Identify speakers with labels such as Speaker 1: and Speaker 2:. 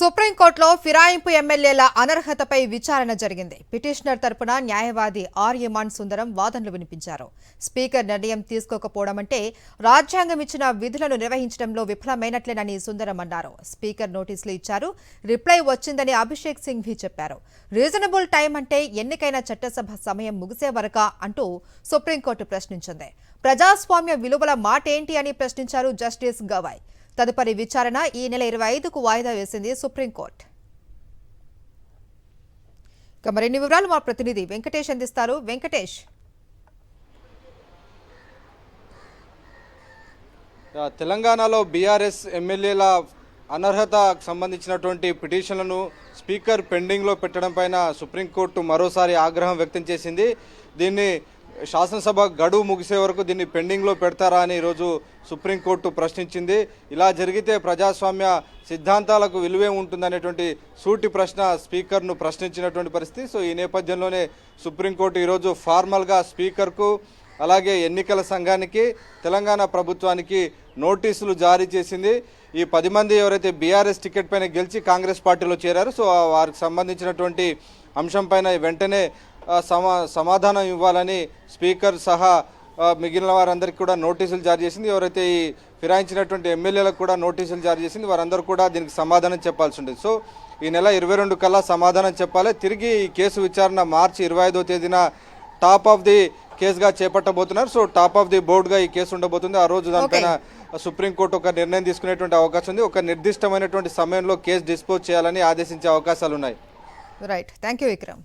Speaker 1: సుప్రీంకోర్టులో ఫిరాయింపు ఎమ్మెల్యేల అనర్హతపై విచారణ జరిగింది. పిటిషనర్ తరపున న్యాయవాది ఆర్యమాన్ సుందరం వాదనలు వినిపించారు. స్పీకర్ నిర్ణయం తీసుకోకపోవడం అంటే రాజ్యాంగం ఇచ్చిన విధులను నిర్వహించడంలో విఫలమైనట్లేనని సుందరం అన్నారు. స్పీకర్ నోటీసులు ఇచ్చారు, రిప్లై వచ్చిందని అభిషేక్ సింఘ్వి చెప్పారు. రీజనబుల్ టైం అంటే ఎన్నికైన చట్టసభ సమయం ముగిసే వరకా అంటూ సుప్రీంకోర్టు ప్రశ్నించింది. ప్రజాస్వామ్య విలువల మాటేంటి అని ప్రశ్నించారు జస్టిస్ గవాయ్. తదుపరి విచారణ ఈ నెల 25కు వాయిదా వేసింది సుప్రీంకోర్టు. మరిన్ని వివరాలు మా ప్రతినిధి వెంకటేష్ అందిస్తారు. వెంకటేష్,
Speaker 2: తెలంగాణలో బీఆర్ఎస్ ఎమ్మెల్యేల అనర్హతకు సంబంధించినటువంటి పిటిషన్లను స్పీకర్ పెండింగ్లో పెట్టడం పైన సుప్రీంకోర్టు మరోసారి ఆగ్రహం వ్యక్తం చేసింది. దీన్ని శాసనసభ గడువు ముగిసే వరకు దీన్ని పెండింగ్లో పెడతారా అని ఈరోజు సుప్రీంకోర్టు ప్రశ్నించింది. ఇలా జరిగితే ప్రజాస్వామ్య సిద్ధాంతాలకు విలువే ఉంటుందనేటువంటి సూటి ప్రశ్న స్పీకర్ను ప్రశ్నించినటువంటి పరిస్థితి. సో ఈ నేపథ్యంలోనే సుప్రీంకోర్టు ఈరోజు ఫార్మల్గా స్పీకర్కు అలాగే ఎన్నికల సంఘానికి తెలంగాణ ప్రభుత్వానికి నోటీసులు జారీ చేసింది. ఈ 10 మంది ఎవరైతే బీఆర్ఎస్ టికెట్ పైన గెలిచి కాంగ్రెస్ పార్టీలో చేరారు, సో వారికి సంబంధించినటువంటి అంశం పైన వెంటనే సమాధానం ఇవ్వాలని స్పీకర్ సహా మిగిలిన వారందరికీ కూడా నోటీసులు జారీ చేసింది. ఎవరైతే ఈ ఫిరాయించినటువంటి ఎమ్మెల్యేలకు కూడా నోటీసులు జారీ చేసింది. వారందరూ కూడా దీనికి సమాధానం చెప్పాల్సి ఉంటుంది. సో ఈ నెల 22 కల్లా సమాధానం చెప్పాలి. తిరిగి ఈ కేసు విచారణ మార్చి 25వ తేదీన టాప్ ఆఫ్ ది కేసుగా చేపట్టబోతున్నారు. సో టాప్ ఆఫ్ ది బోర్డుగా ఈ కేసు ఉండబోతుంది. ఆ రోజు దానిపైన సుప్రీంకోర్టు ఒక నిర్ణయం తీసుకునేటువంటి అవకాశం ఉంది. ఒక నిర్దిష్టమైనటువంటి సమయంలో కేసు డిస్పోజ్ చేయాలని ఆదేశించే అవకాశాలు ఉన్నాయి.
Speaker 1: Right, thank you Vikram.